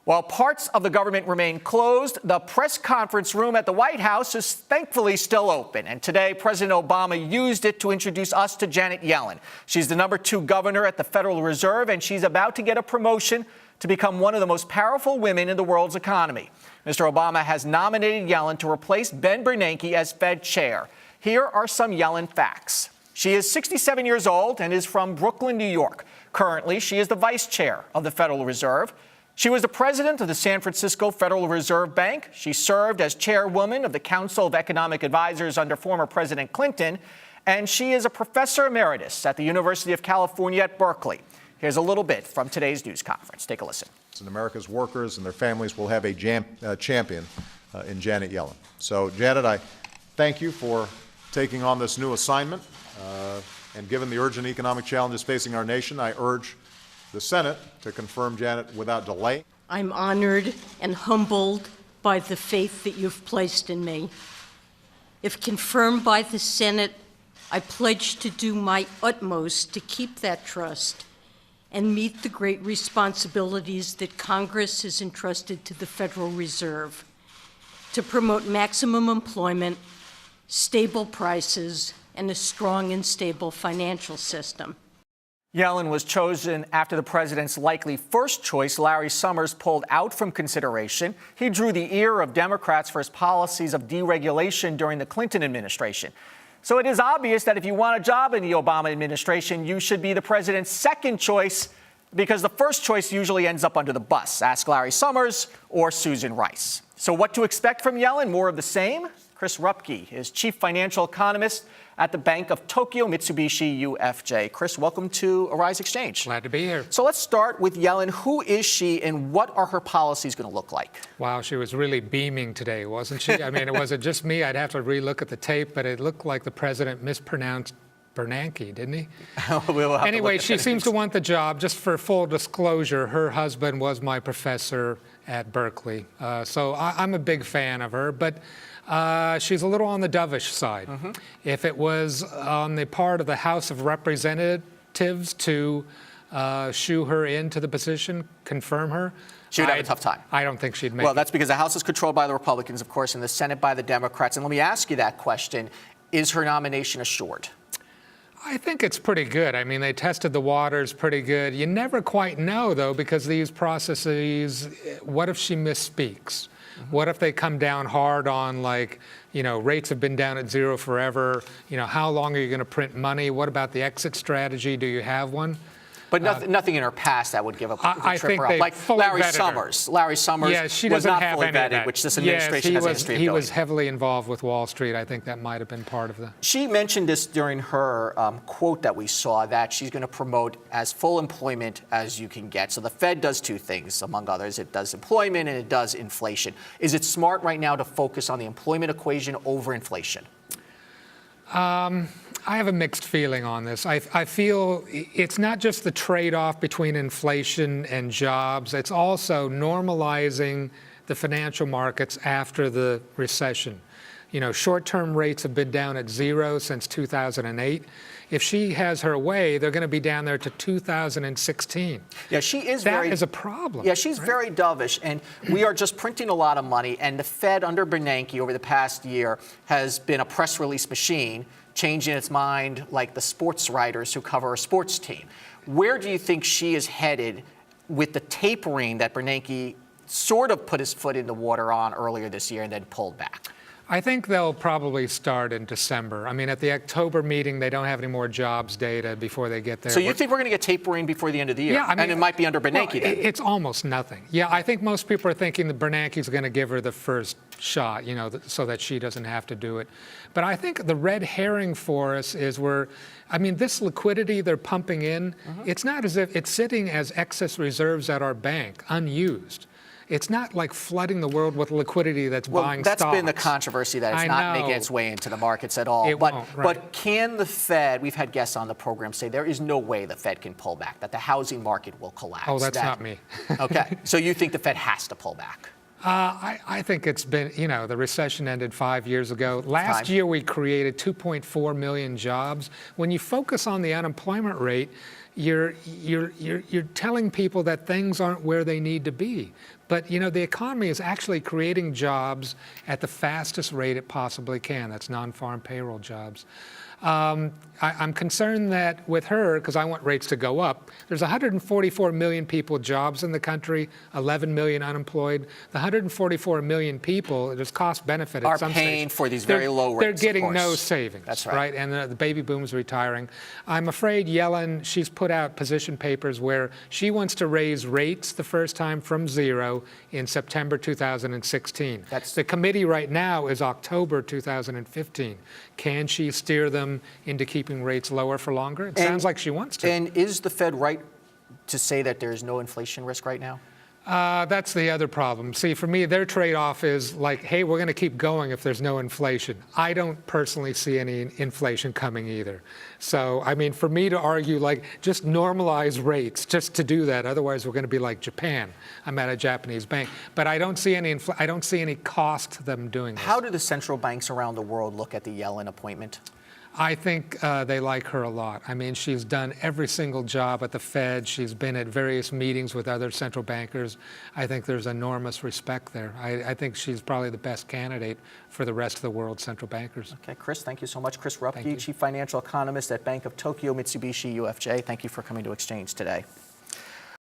While parts of the government remain closed, the press conference room at the White House is thankfully still open. And today, President Obama used it to introduce us to Janet Yellen. She's the #2 governor at the Federal Reserve, and she's about to get a promotion to become one of the most powerful women in the world's economy. Mr. Obama has nominated Yellen to replace Ben Bernanke as Fed chair. Here are some Yellen facts. She is 67 years old and is from Brooklyn, New York. Currently, she is the vice chair of the Federal Reserve. She was the president of the San Francisco Federal Reserve Bank. She served as chairwoman of the Council of Economic Advisors under former President Clinton. And she is a professor emeritus at the University of California at Berkeley. Here's a little bit from today's news conference. Take a listen. And America's workers and their families will have a champion in Janet Yellen. So, Janet, I thank you for taking on this new assignment. And given the urgent economic challenges facing our nation, I urge the Senate to confirm Janet without delay. I'm honored and humbled by the faith that you've placed in me. If confirmed by the Senate, I pledge to do my utmost to keep that trust and meet the great responsibilities that Congress has entrusted to the Federal Reserve to promote maximum employment, stable prices, and a strong and stable financial system. Yellen was chosen after the president's likely first choice, Larry Summers, pulled out from consideration. He drew the ear of Democrats for his policies of deregulation during the Clinton administration. So it is obvious that if you want a job in the Obama administration, you should be the president's second choice, because the first choice usually ends up under the bus. Ask Larry Summers or Susan Rice. So what to expect from Yellen? More of the same? Chris Rupkey is chief financial economist at the Bank of Tokyo Mitsubishi UFJ. Chris, welcome to Arise Exchange. Glad to be here. So let's start with Yellen. Who is she and what are her policies going to look like? Wow, she was really beaming today, wasn't she? I mean, was it just me? I'd have to relook at the tape, but it looked like the president mispronounced Bernanke, didn't he? Anyway, she seems to want the job. Just for full disclosure, her husband was my professor at Berkeley. So I'm a big fan of her, but she's a little on the dovish side. If it was on the part of the House of Representatives to shoo her into the position, confirm her, she would have a tough time. I don't think she'd make it. Well, that's because the House is controlled by the Republicans, of course, and the Senate by the Democrats. And let me ask you that question. Is her nomination assured? I think it's pretty good. I mean, they tested the waters pretty good. You never quite know, though, because these processes, what if she misspeaks? What if they come down hard on, like, rates have been down at zero forever? How long are you going to print money? What about the exit strategy? Do you have one? But nothing in her past that would give a I trip think her up. Like Larry Summers. Her. Larry Summers was not fully vetted, which this administration has a history of doing. He was heavily involved with Wall Street. I think that might have been part of the... She mentioned this during her quote that we saw, that she's going to promote as full employment as you can get. So the Fed does two things, among others. It does employment and it does inflation. Is it smart right now to focus on the employment equation over inflation? I have a mixed feeling on this. I feel it's not just the trade-off between inflation and jobs. It's also normalizing the financial markets after the recession. Short-term rates have been down at zero since 2008. If she has her way, they're going to be down there to 2016. Yeah, she is that is a problem. Yeah, she's very dovish, and we are just printing a lot of money. And the Fed under Bernanke over the past year has been a press release machine, changing its mind like the sports writers who cover a sports team. Where do you think she is headed with the tapering that Bernanke sort of put his foot in the water on earlier this year and then pulled back? I think they'll probably start in December. I mean, at the October meeting, they don't have any more jobs data before they get there. So you think we're going to get tapering before the end of the year? Yeah, I mean, and it might be under Bernanke then? It's almost nothing. Yeah, I think most people are thinking that Bernanke's going to give her the first shot, so that she doesn't have to do it. But I think the red herring for us is this liquidity they're pumping in, it's not as if it's sitting as excess reserves at our bank, unused. It's not like flooding the world with liquidity that's buying stocks. That's been the controversy, that it's not making its way into the markets at all. But can the Fed, we've had guests on the program say there is no way the Fed can pull back, that the housing market will collapse. Oh, that's not me. Okay, so you think the Fed has to pull back? I think it's been, the recession ended 5 years ago. Last year we created 2.4 million jobs. When you focus on the unemployment rate, you're telling people that things aren't where they need to be. But, you know, the economy is actually creating jobs at the fastest rate it possibly can. That's non-farm payroll jobs. I'm concerned that with her, because I want rates to go up, there's 144 million people with jobs in the country, 11 million unemployed. The 144 million people, there's cost benefit at some stage. Are paying for these very low rates. They're getting no savings. That's right. And the baby boom's retiring. I'm afraid Yellen, she's put out position papers where she wants to raise rates the first time from 0 in September 2016. The committee right now is October 2015. Can she steer them into keeping rates lower for longer? It sounds like she wants to. And is the Fed right to say that there's no inflation risk right now? That's the other problem. See, for me, their trade-off is like, hey, we're going to keep going if there's no inflation. I don't personally see any inflation coming either. So, I mean, for me to argue, like, just normalize rates, just to do that, otherwise we're going to be like Japan. I'm at a Japanese bank. But I don't see any cost to them doing this. How do the central banks around the world look at the Yellen appointment? I think they like her a lot. I mean, she's done every single job at the Fed. She's been at various meetings with other central bankers. I think there's enormous respect there. I think she's probably the best candidate for the rest of the world's central bankers. Okay, Chris, thank you so much. Chris Rupkey, Chief Financial Economist at Bank of Tokyo, Mitsubishi, UFJ. Thank you for coming to Xchange today.